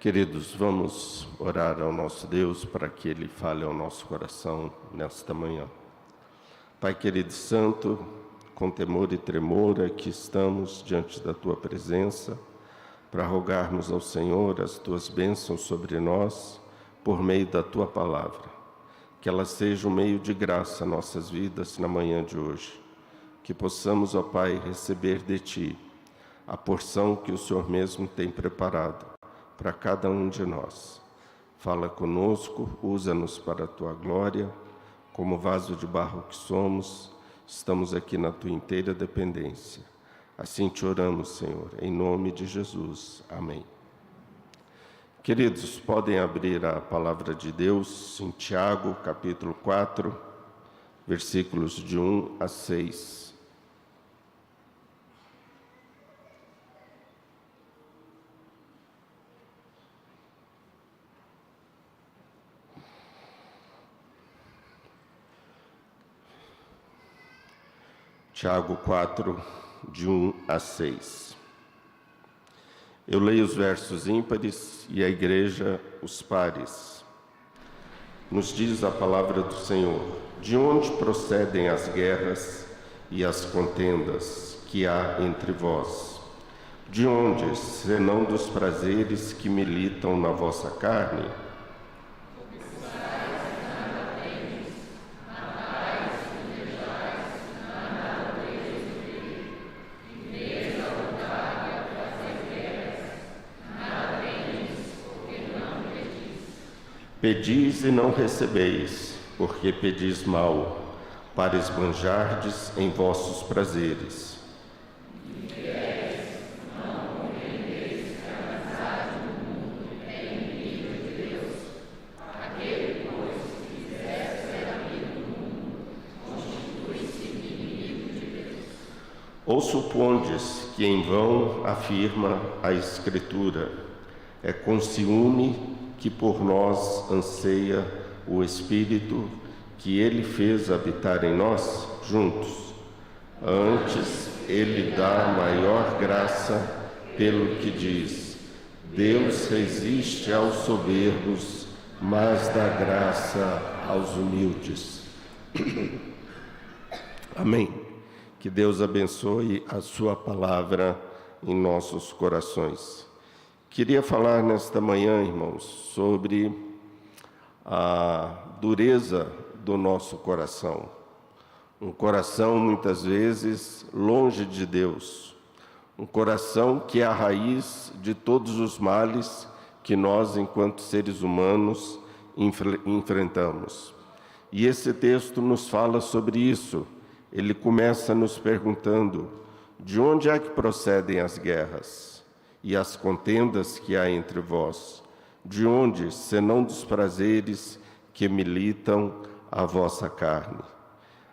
Queridos, vamos orar ao nosso Deus para que Ele fale ao nosso coração nesta manhã. Pai querido e santo, com temor e tremor aqui estamos diante da Tua presença para rogarmos ao Senhor as Tuas bênçãos sobre nós por meio da Tua palavra. Que ela seja um meio de graça a nossas vidas na manhã de hoje. Que possamos, ó Pai, receber de Ti a porção que o Senhor mesmo tem preparado para cada um de nós. Fala conosco, usa-nos para a Tua glória, como vaso de barro que somos, estamos aqui na Tua inteira dependência. Assim te oramos, Senhor, em nome de Jesus. Amém. Queridos, podem abrir a palavra de Deus em Tiago, capítulo 4, versículos de 1 a 6. Tiago 4, de 1 a 6. Eu leio os versos ímpares e a igreja os pares. Nos diz a palavra do Senhor: de onde procedem as guerras e as contendas que há entre vós? De onde, senão dos prazeres que militam na vossa carne? Pedis e não recebeis, porque pedis mal, para esbanjardes em vossos prazeres. Ou supondes que em vão afirma a Escritura, é com ciúme que por nós anseia o Espírito que Ele fez habitar em nós juntos. Antes, Ele dá maior graça pelo que diz: Deus resiste aos soberbos, mas dá graça aos humildes. Amém. Que Deus abençoe a sua palavra em nossos corações. Queria falar nesta manhã, irmãos, sobre a dureza do nosso coração. Um coração, muitas vezes, longe de Deus. Um coração que é a raiz de todos os males que nós, enquanto seres humanos, enfrentamos. E esse texto nos fala sobre isso. Ele começa nos perguntando: de onde é que procedem as guerras e as contendas que há entre vós? De onde, senão dos prazeres que militam a vossa carne?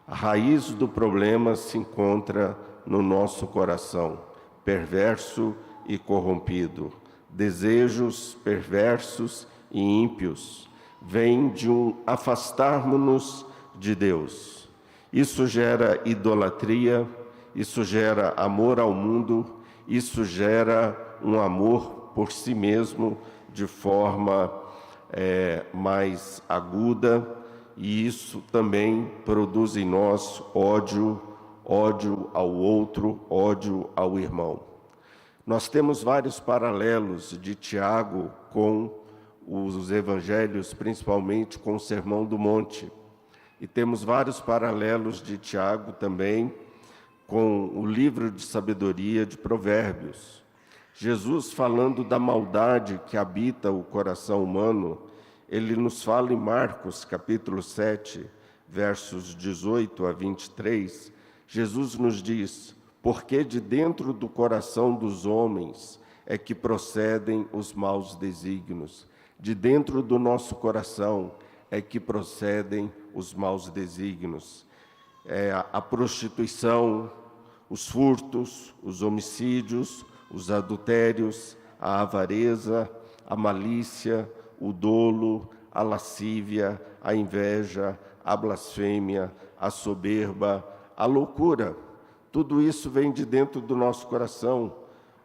A raiz do problema se encontra no nosso coração, perverso e corrompido. Desejos perversos e ímpios vêm de um afastarmos-nos de Deus. Isso gera idolatria, isso gera amor ao mundo, isso gera um amor por si mesmo de forma mais aguda, e isso também produz em nós ódio ao outro, ódio ao irmão. Nós temos vários paralelos de Tiago com os evangelhos, principalmente com o Sermão do Monte. E temos vários paralelos de Tiago também com o livro de sabedoria de Provérbios. Jesus, falando da maldade que habita o coração humano, ele nos fala em Marcos, capítulo 7, versos 18 a 23, Jesus nos diz: porque de dentro do coração dos homens é que procedem os maus desígnios. De dentro do nosso coração é que procedem os maus desígnios. A prostituição, os furtos, os homicídios, os adultérios, a avareza, a malícia, o dolo, a lascívia, a inveja, a blasfêmia, a soberba, a loucura. Tudo isso vem de dentro do nosso coração.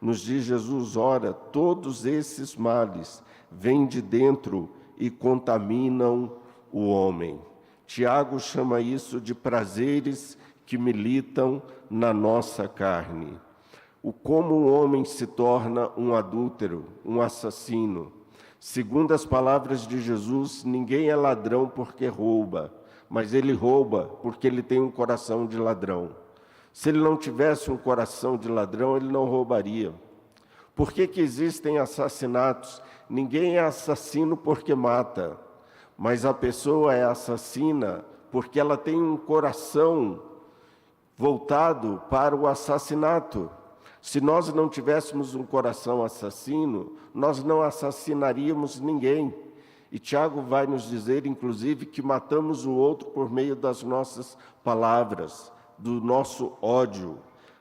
Nos diz Jesus: ora, todos esses males vêm de dentro e contaminam o homem. Tiago chama isso de prazeres que militam na nossa carne. Como o homem se torna um adúltero, um assassino. Segundo as palavras de Jesus, ninguém é ladrão porque rouba, mas ele rouba porque ele tem um coração de ladrão. Se ele não tivesse um coração de ladrão, ele não roubaria. Por que existem assassinatos? Ninguém é assassino porque mata, mas a pessoa é assassina porque ela tem um coração voltado para o assassinato. Se nós não tivéssemos um coração assassino, nós não assassinaríamos ninguém. E Tiago vai nos dizer, inclusive, que matamos o outro por meio das nossas palavras, do nosso ódio.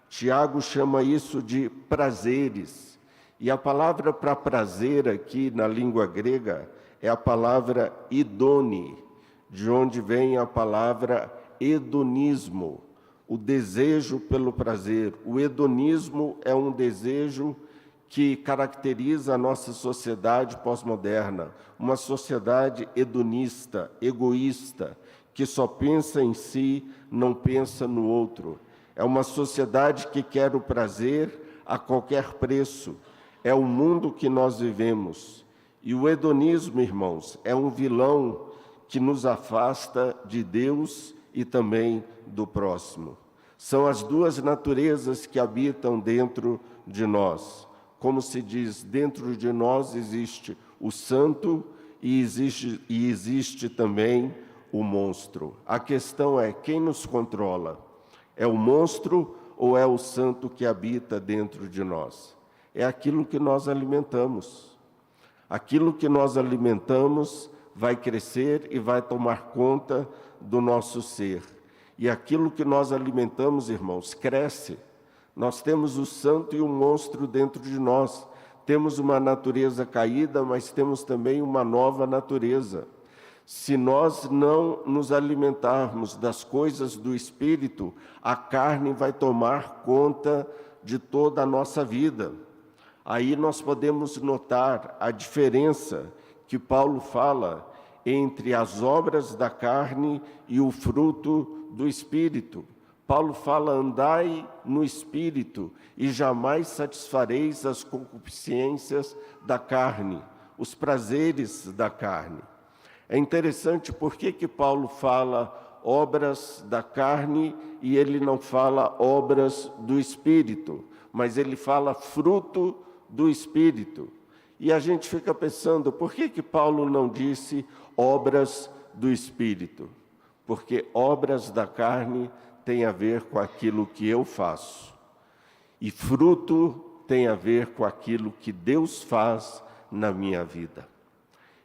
Tiago chama isso de prazeres. E a palavra para prazer aqui na língua grega é a palavra idone, de onde vem a palavra hedonismo, o desejo pelo prazer. O hedonismo é um desejo que caracteriza a nossa sociedade pós-moderna, uma sociedade hedonista, egoísta, que só pensa em si, não pensa no outro. É uma sociedade que quer o prazer a qualquer preço. É o mundo que nós vivemos. E o hedonismo, irmãos, é um vilão que nos afasta de Deus e também do próximo. São as duas naturezas que habitam dentro de nós. Como se diz, dentro de nós existe o santo e existe também o monstro. A questão é, quem nos controla? É o monstro ou é o santo que habita dentro de nós? É aquilo que nós alimentamos. Aquilo que nós alimentamos vai crescer e vai tomar conta do nosso ser. E aquilo que nós alimentamos, irmãos, cresce. Nós temos o santo e o monstro dentro de nós. Temos uma natureza caída, mas temos também uma nova natureza. Se nós não nos alimentarmos das coisas do Espírito, a carne vai tomar conta de toda a nossa vida. Aí nós podemos notar a diferença que Paulo fala entre as obras da carne e o fruto do Espírito. Paulo fala, andai no Espírito e jamais satisfareis as concupiscências da carne, os prazeres da carne. É interessante porque que Paulo fala obras da carne e ele não fala obras do Espírito, mas ele fala fruto do Espírito. E a gente fica pensando, por que Paulo não disse obras do Espírito? Porque obras da carne tem a ver com aquilo que eu faço. E fruto tem a ver com aquilo que Deus faz na minha vida.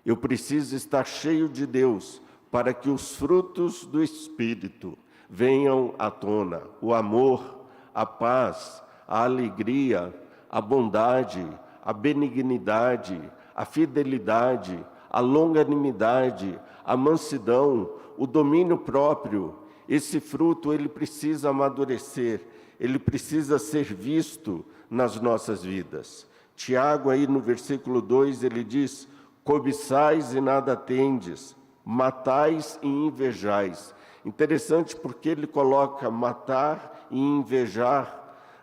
Eu preciso estar cheio de Deus para que os frutos do Espírito venham à tona. O amor, a paz, a alegria, a bondade, a benignidade, a fidelidade, a longanimidade, a mansidão, o domínio próprio. Esse fruto, ele precisa amadurecer, ele precisa ser visto nas nossas vidas. Tiago, aí no versículo 2, ele diz, cobiçais e nada tendes, matais e invejais. Interessante porque ele coloca matar e invejar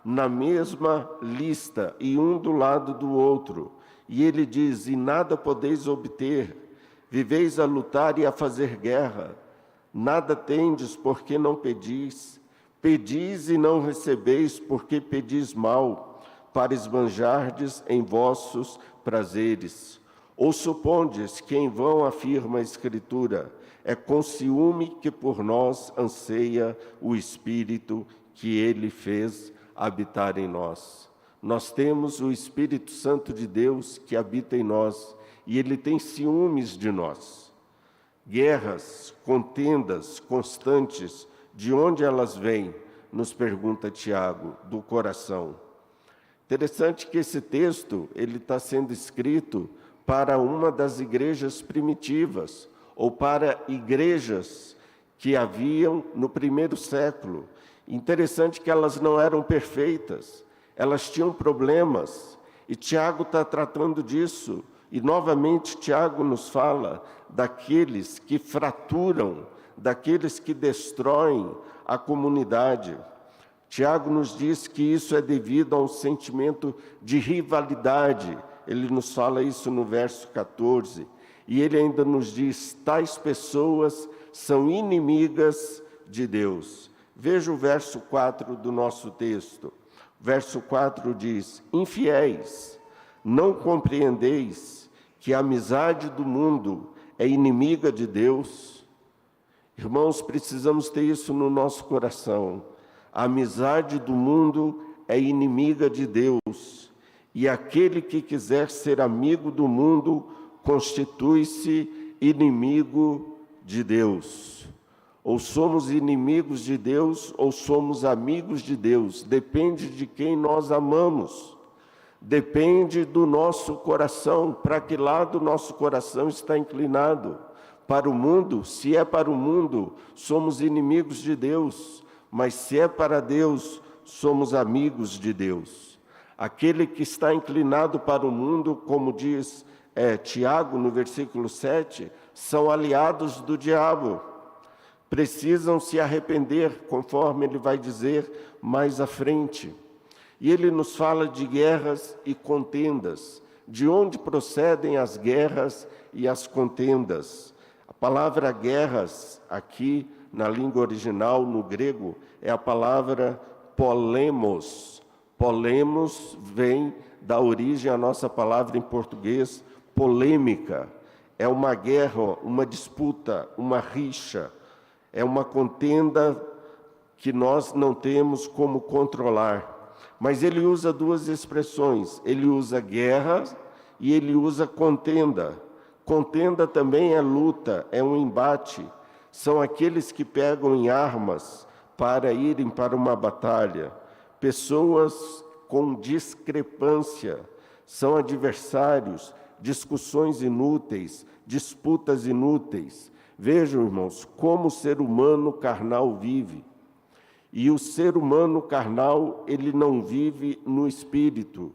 na mesma lista, e um do lado do outro. E ele diz, e nada podeis obter, viveis a lutar e a fazer guerra. Nada tendes, porque não pedis. Pedis e não recebeis, porque pedis mal, para esbanjardes em vossos prazeres. Ou supondes que em vão afirma a Escritura, é com ciúme que por nós anseia o Espírito que ele fez habitar em nós. Nós temos o Espírito Santo de Deus que habita em nós, e ele tem ciúmes de nós. Guerras, contendas constantes, de onde elas vêm? Nos pergunta Tiago, do coração. Interessante que esse texto ele está sendo escrito para uma das igrejas primitivas, ou para igrejas que haviam no primeiro século. Interessante que elas não eram perfeitas, elas tinham problemas, e Tiago está tratando disso E, novamente, Tiago nos fala daqueles que fraturam, daqueles que destroem a comunidade. Tiago nos diz que isso é devido a um sentimento de rivalidade. Ele nos fala isso no verso 14. E ele ainda nos diz: tais pessoas são inimigas de Deus. Veja o verso 4 do nosso texto. Verso 4 diz: infiéis, não compreendeis que a amizade do mundo é inimiga de Deus? Irmãos, precisamos ter isso no nosso coração. A amizade do mundo é inimiga de Deus, e aquele que quiser ser amigo do mundo constitui-se inimigo de Deus. Ou somos inimigos de Deus, ou somos amigos de Deus. Depende de quem nós amamos. Depende do nosso coração, para que lado o nosso coração está inclinado. Para o mundo, se é para o mundo, somos inimigos de Deus. Mas se é para Deus, somos amigos de Deus. Aquele que está inclinado para o mundo, como diz Tiago no versículo 7, são aliados do diabo. Precisam se arrepender, conforme ele vai dizer mais à frente. E ele nos fala de guerras e contendas. De onde procedem as guerras e as contendas? A palavra guerras, aqui na língua original, no grego, é a palavra polemos. Polemos vem da origem à nossa palavra em português, polêmica. É uma guerra, uma disputa, uma rixa. É uma contenda que nós não temos como controlar. Mas ele usa duas expressões. Ele usa guerra e ele usa contenda. Contenda também é luta, é um embate. São aqueles que pegam em armas para irem para uma batalha. Pessoas com discrepância, são adversários, discussões inúteis, disputas inúteis. Vejam, irmãos, como o ser humano carnal vive. E o ser humano carnal, ele não vive no espírito.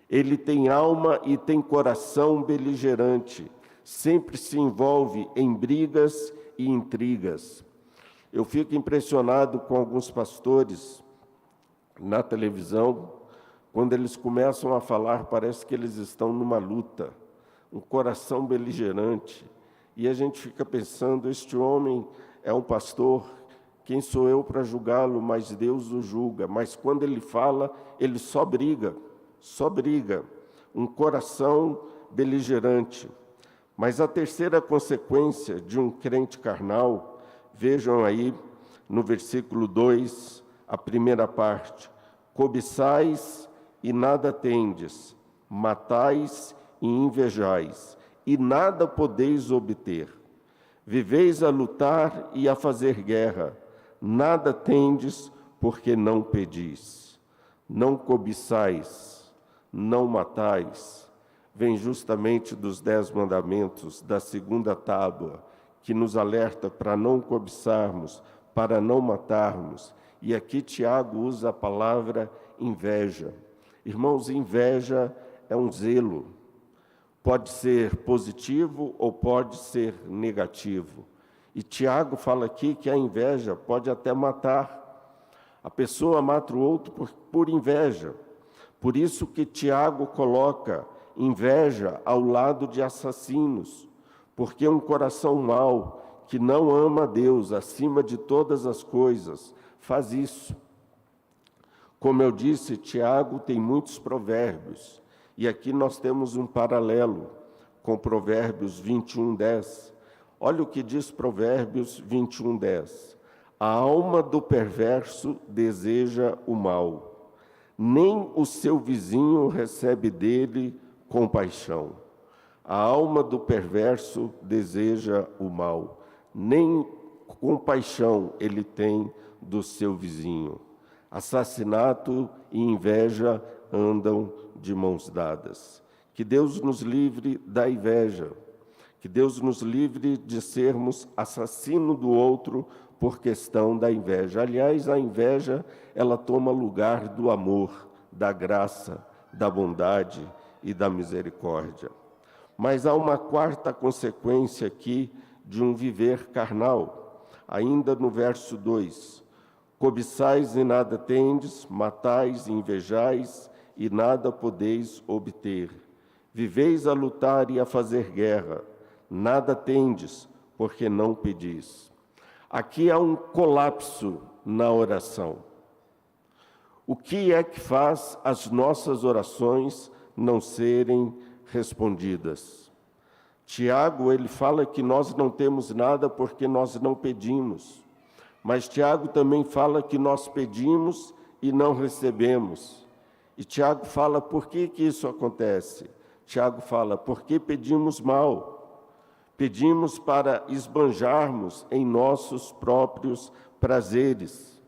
Ele tem alma e tem coração beligerante. Sempre se envolve em brigas e intrigas. Eu fico impressionado com alguns pastores na televisão, quando eles começam a falar, parece que eles estão numa luta, um coração beligerante. E a gente fica pensando, este homem é um pastor, quem sou eu para julgá-lo? Mas Deus o julga. Mas quando ele fala, ele só briga, um coração beligerante. Mas a terceira consequência de um crente carnal, vejam aí no versículo 2, a primeira parte: cobiçais e nada tendes, matais e invejais, e nada podeis obter. Viveis a lutar e a fazer guerra, nada tendes, porque não pedis. Não cobiçais, não matais. Vem justamente dos 10 mandamentos, da segunda tábua, que nos alerta para não cobiçarmos, para não matarmos. E aqui Tiago usa a palavra inveja. Irmãos, inveja é um zelo. Pode ser positivo ou pode ser negativo. E Tiago fala aqui que a inveja pode até matar. A pessoa mata o outro por inveja. Por isso que Tiago coloca inveja ao lado de assassinos, porque um coração mau, que não ama a Deus acima de todas as coisas, faz isso. Como eu disse, Tiago tem muitos provérbios, e aqui nós temos um paralelo com Provérbios 21:10. Olha o que diz Provérbios 21:10. A alma do perverso deseja o mal, nem o seu vizinho recebe dele compaixão. A alma do perverso deseja o mal, nem compaixão ele tem do seu vizinho. Assassinato e inveja andam de mãos dadas. Que Deus nos livre da inveja. Que Deus nos livre de sermos assassino do outro por questão da inveja. Aliás, a inveja, ela toma lugar do amor, da graça, da bondade e da misericórdia. Mas há uma quarta consequência aqui de um viver carnal. Ainda no verso 2: cobiçais e nada tendes, matais e invejais, e nada podeis obter. Viveis a lutar e a fazer guerra, nada tendes, porque não pedis. Aqui há um colapso na oração. O que é que faz as nossas orações não serem respondidas? Tiago, ele fala que nós não temos nada porque nós não pedimos. Mas Tiago também fala que nós pedimos e não recebemos. E Tiago fala, por que isso acontece? Tiago fala, porque pedimos mal. Pedimos para esbanjarmos em nossos próprios prazeres.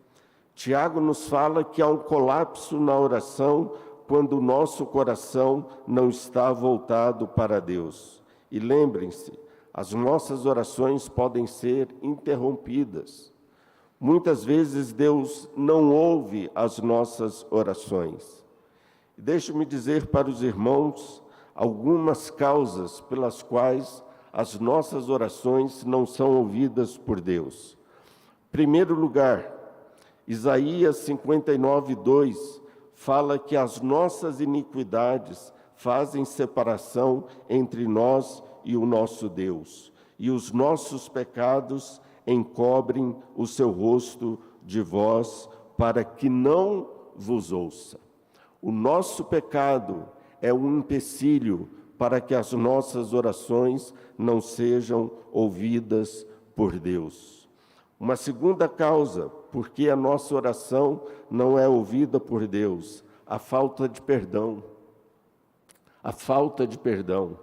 Tiago nos fala que há um colapso na oração quando o nosso coração não está voltado para Deus. E lembrem-se, as nossas orações podem ser interrompidas. Muitas vezes Deus não ouve as nossas orações. Deixe-me dizer para os irmãos algumas causas pelas quais as nossas orações não são ouvidas por Deus. Em primeiro lugar, Isaías 59:2 fala que as nossas iniquidades fazem separação entre nós e o nosso Deus, e os nossos pecados encobrem o seu rosto de vós, para que não vos ouça. O nosso pecado é um empecilho para que as nossas orações não sejam ouvidas por Deus. Uma segunda causa, porque a nossa oração não é ouvida por Deus, a falta de perdão. A falta de perdão.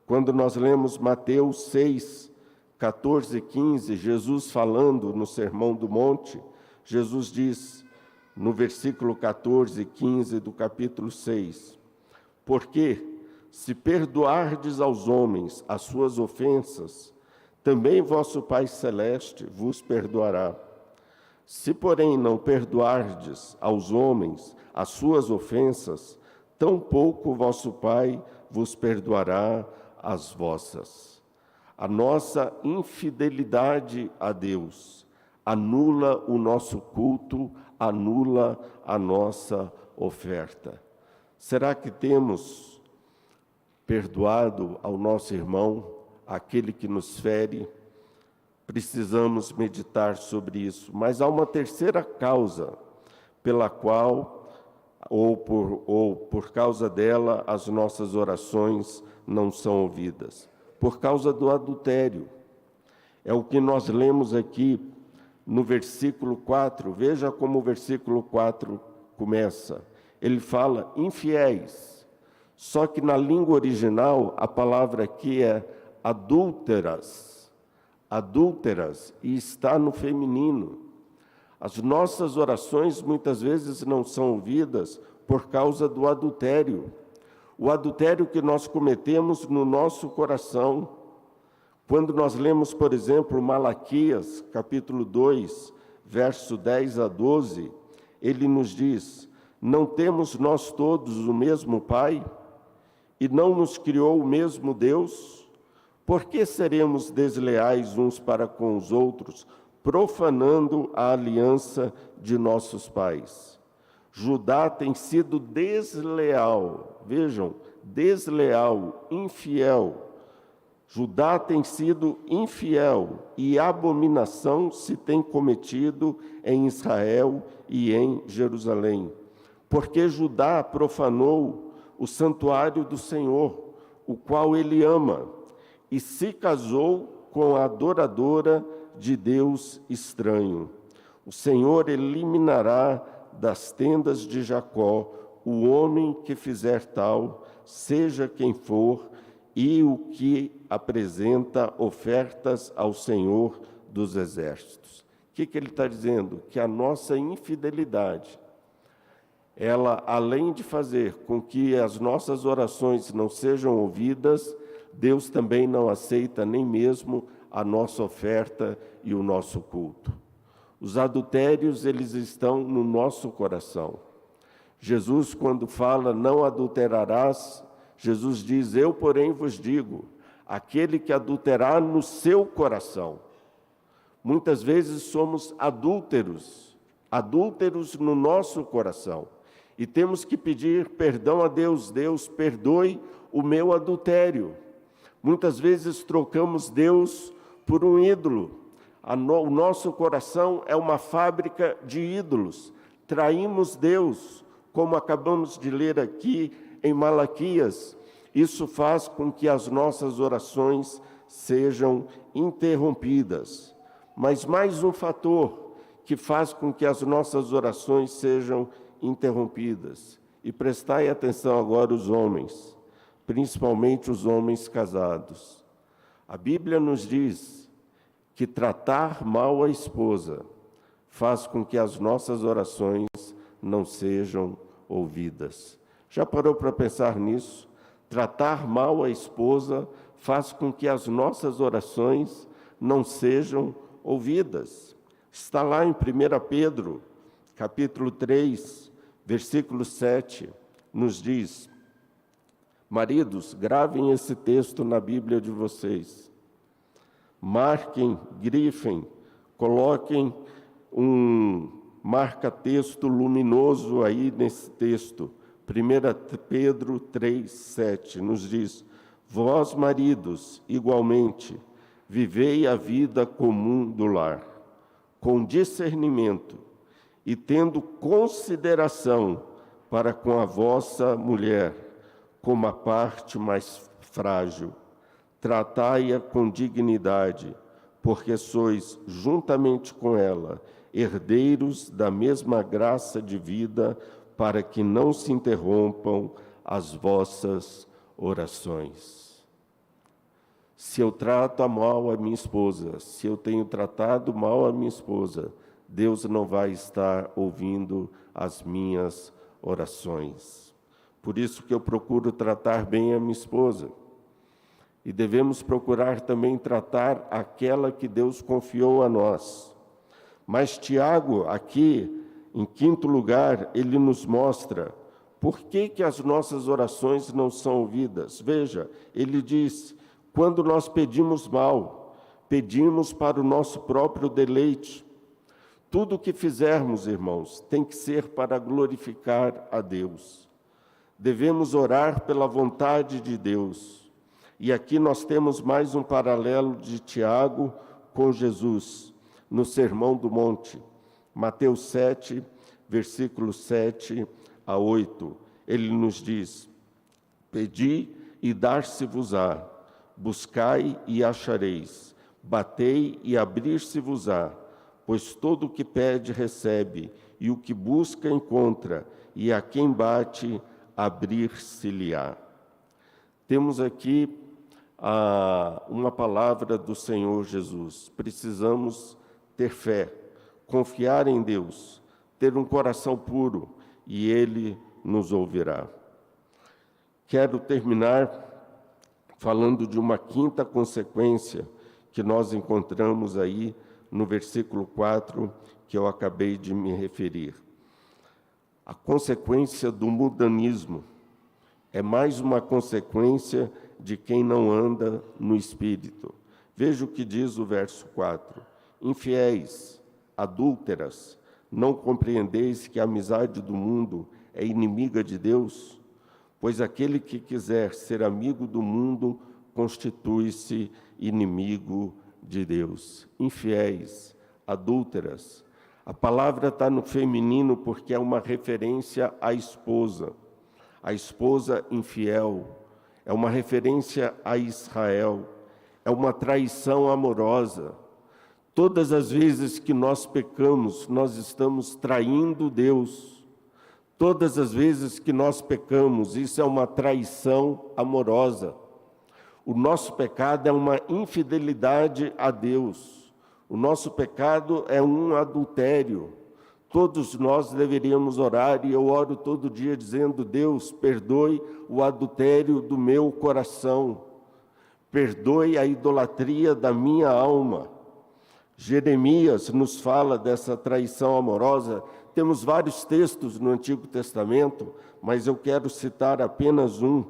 Quando nós lemos Mateus 6, 14 e 15, Jesus falando no Sermão do Monte, Jesus diz, no versículo 14 e 15 do capítulo 6, porque se perdoardes aos homens as suas ofensas, também vosso Pai Celeste vos perdoará. Se, porém, não perdoardes aos homens as suas ofensas, tampouco vosso Pai vos perdoará as vossas. A nossa infidelidade a Deus anula o nosso culto, anula a nossa oferta. Será que temos perdoado ao nosso irmão, aquele que nos fere? Precisamos meditar sobre isso. Mas há uma terceira causa pela qual, ou por causa dela, as nossas orações não são ouvidas. Por causa do adultério. É o que nós lemos aqui no versículo 4. Veja como o versículo 4 começa. Ele fala infiéis. Só que na língua original, a palavra aqui é adúlteras. Adúlteras, e está no feminino. As nossas orações muitas vezes não são ouvidas por causa do adultério. O adultério que nós cometemos no nosso coração. Quando nós lemos, por exemplo, Malaquias, capítulo 2, verso 10 a 12, ele nos diz, não temos nós todos o mesmo Pai? E não nos criou o mesmo Deus? Por que seremos desleais uns para com os outros, profanando a aliança de nossos pais? Judá tem sido desleal, vejam, desleal, infiel. Judá tem sido infiel e abominação se tem cometido em Israel e em Jerusalém. Porque Judá profanou o santuário do Senhor, o qual ele ama, e se casou com a adoradora de Deus estranho. O Senhor eliminará das tendas de Jacó o homem que fizer tal, seja quem for, e o que apresenta ofertas ao Senhor dos Exércitos. O que ele está dizendo? Que a nossa infidelidade, ela, além de fazer com que as nossas orações não sejam ouvidas, Deus também não aceita nem mesmo a nossa oferta e o nosso culto. Os adultérios, eles estão no nosso coração. Jesus, quando fala, não adulterarás, Jesus diz: eu, porém, vos digo, aquele que adulterar no seu coração. Muitas vezes somos adúlteros no nosso coração. E temos que pedir perdão a Deus. Deus, perdoe o meu adultério. Muitas vezes trocamos Deus por um ídolo. O nosso coração é uma fábrica de ídolos. Traímos Deus, como acabamos de ler aqui em Malaquias. Isso faz com que as nossas orações sejam interrompidas. Mas mais um fator que faz com que as nossas orações sejam interrompidas. E prestai atenção agora os homens, principalmente os homens casados. A Bíblia nos diz que tratar mal a esposa faz com que as nossas orações não sejam ouvidas. Já parou para pensar nisso? Tratar mal a esposa faz com que as nossas orações não sejam ouvidas. Está lá em 1 Pedro, capítulo 3, versículo 7, nos diz: maridos, gravem esse texto na Bíblia de vocês. Marquem, grifem, coloquem um marca-texto luminoso aí nesse texto. 1 Pedro 3, 7 nos diz: vós, maridos, igualmente, vivei a vida comum do lar, com discernimento e tendo consideração para com a vossa mulher, como a parte mais frágil. Tratai-a com dignidade, porque sois, juntamente com ela, herdeiros da mesma graça de vida, para que não se interrompam as vossas orações. Se eu trato mal a minha esposa, se eu tenho tratado mal a minha esposa, Deus não vai estar ouvindo as minhas orações. Por isso que eu procuro tratar bem a minha esposa. E devemos procurar também tratar aquela que Deus confiou a nós. Mas Tiago, aqui, em quinto lugar, ele nos mostra por que as nossas orações não são ouvidas. Veja, ele diz: quando nós pedimos mal, pedimos para o nosso próprio deleite. Tudo o que fizermos, irmãos, tem que ser para glorificar a Deus. Devemos orar pela vontade de Deus. E aqui nós temos mais um paralelo de Tiago com Jesus, no Sermão do Monte. Mateus 7, versículos 7 a 8. Ele nos diz: pedi e dar-se-vos-á, buscai e achareis, batei e abrir-se-vos-á, pois todo o que pede recebe, e o que busca encontra, e a quem bate abrir-se-lhe-á. Temos aqui uma palavra do Senhor Jesus. Precisamos ter fé, confiar em Deus, ter um coração puro, e Ele nos ouvirá. Quero terminar falando de uma quinta consequência que nós encontramos aí no versículo 4, que eu acabei de me referir. A consequência do mundanismo é mais uma consequência de quem não anda no Espírito. Veja o que diz o verso 4. Infiéis, adúlteras, não compreendeis que a amizade do mundo é inimiga de Deus? Pois aquele que quiser ser amigo do mundo constitui-se inimigo de Deus. Infiéis, adúlteras. A palavra está no feminino porque é uma referência à esposa. A esposa infiel é uma referência a Israel. É uma traição amorosa. Todas as vezes que nós pecamos, nós estamos traindo Deus. Todas as vezes que nós pecamos, isso é uma traição amorosa. O nosso pecado é uma infidelidade a Deus. O nosso pecado é um adultério. Todos nós deveríamos orar, e eu oro todo dia dizendo: Deus, perdoe o adultério do meu coração. Perdoe a idolatria da minha alma. Jeremias nos fala dessa traição amorosa. Temos vários textos no Antigo Testamento, mas eu quero citar apenas um.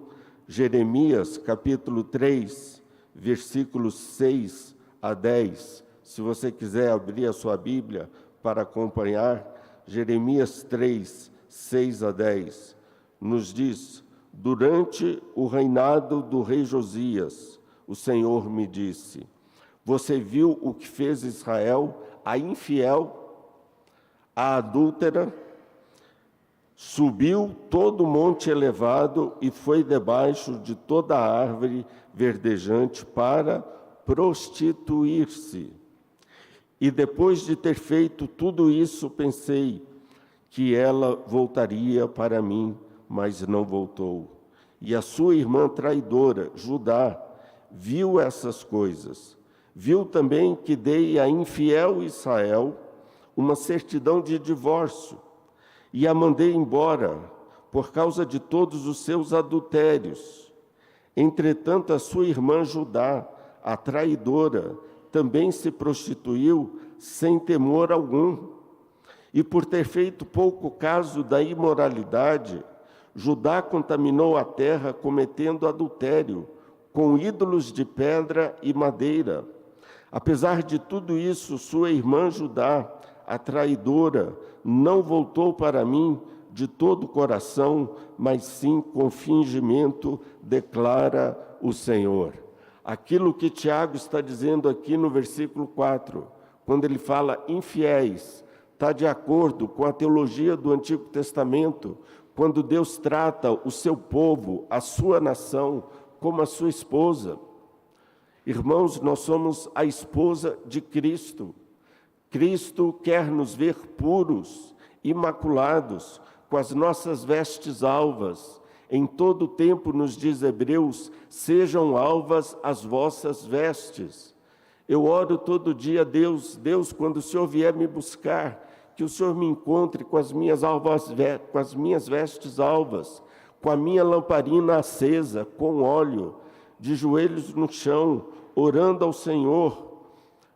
Jeremias, capítulo 3, versículos 6 a 10. Se você quiser abrir a sua Bíblia para acompanhar, Jeremias 3, 6 a 10, nos diz: durante o reinado do rei Josias, o Senhor me disse: você viu o que fez Israel, a infiel, a adúltera? Subiu todo o monte elevado e foi debaixo de toda a árvore verdejante para prostituir-se. E depois de ter feito tudo isso, pensei que ela voltaria para mim, mas não voltou. E a sua irmã traidora, Judá, viu essas coisas. Viu também que dei a infiel Israel uma certidão de divórcio, e a mandei embora por causa de todos os seus adultérios. Entretanto, a sua irmã Judá, a traidora, também se prostituiu sem temor algum. E por ter feito pouco caso da imoralidade, Judá contaminou a terra cometendo adultério com ídolos de pedra e madeira. Apesar de tudo isso, sua irmã Judá, a traidora, não voltou para mim de todo o coração, mas sim com fingimento, declara o Senhor. Aquilo que Tiago está dizendo aqui no versículo 4, quando ele fala infiéis, está de acordo com a teologia do Antigo Testamento, quando Deus trata o seu povo, a sua nação, como a sua esposa. Irmãos, nós somos a esposa de Cristo. Cristo quer nos ver puros, imaculados, com as nossas vestes alvas. Em todo o tempo, nos diz Hebreus, sejam alvas as vossas vestes. Eu oro todo dia, Deus, quando o Senhor vier me buscar, que o Senhor me encontre com as minhas vestes alvas, com a minha lamparina acesa, com óleo, de joelhos no chão, orando ao Senhor.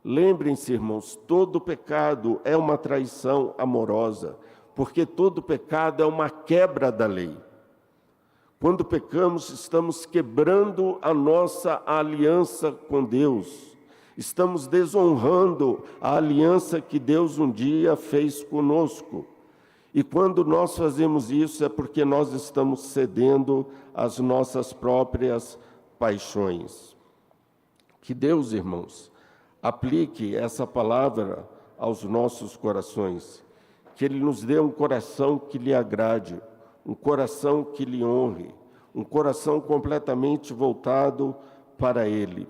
Lembrem-se, irmãos, todo pecado é uma traição amorosa, porque todo pecado é uma quebra da lei. Quando pecamos, estamos quebrando a nossa aliança com Deus. Estamos desonrando a aliança que Deus um dia fez conosco. E quando nós fazemos isso, é porque nós estamos cedendo às nossas próprias paixões. Que Deus, irmãos, aplique essa palavra aos nossos corações, que Ele nos dê um coração que lhe agrade, um coração que lhe honre, um coração completamente voltado para Ele.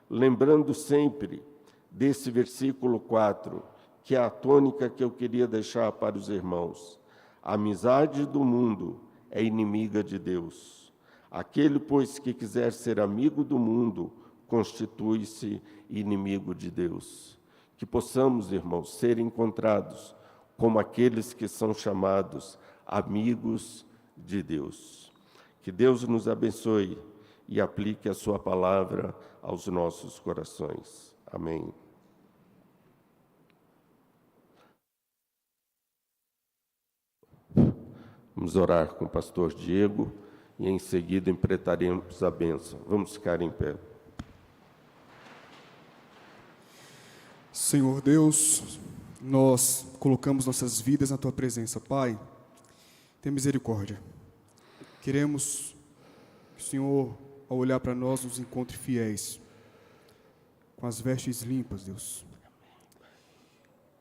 Lembrando sempre desse versículo 4, que é a tônica que eu queria deixar para os irmãos. A amizade do mundo é inimiga de Deus. Aquele, pois, que quiser ser amigo do mundo, constitui-se inimigo de Deus. Que possamos, irmãos, ser encontrados como aqueles que são chamados amigos de Deus. Que Deus nos abençoe e aplique a sua palavra aos nossos corações. Amém. Vamos orar com o pastor Diego e em seguida empretaremos a bênção. Vamos ficar em pé. Senhor Deus, nós colocamos nossas vidas na Tua presença, Pai. Tenha misericórdia. Queremos que o Senhor, ao olhar para nós, nos encontre fiéis, com as vestes limpas, Deus.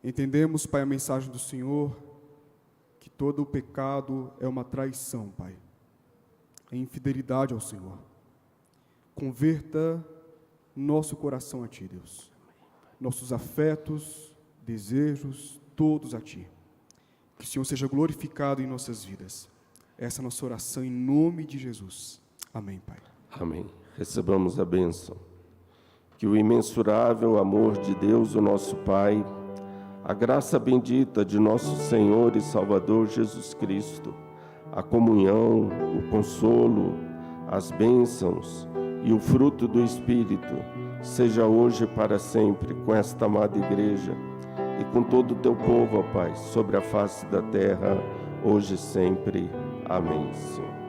Entendemos, Pai, a mensagem do Senhor, que todo o pecado é uma traição, Pai, é infidelidade ao Senhor. Converta nosso coração a Ti, Deus. Nossos afetos, desejos, todos a Ti. Que o Senhor seja glorificado em nossas vidas. Essa é a nossa oração em nome de Jesus. Amém, Pai. Amém. Recebamos a bênção. Que o imensurável amor de Deus, o nosso Pai, a graça bendita de nosso Senhor e Salvador Jesus Cristo, a comunhão, o consolo, as bênçãos e o fruto do Espírito, seja hoje e para sempre com esta amada igreja e com todo o teu povo, ó Pai, sobre a face da terra, hoje e sempre. Amém, Senhor.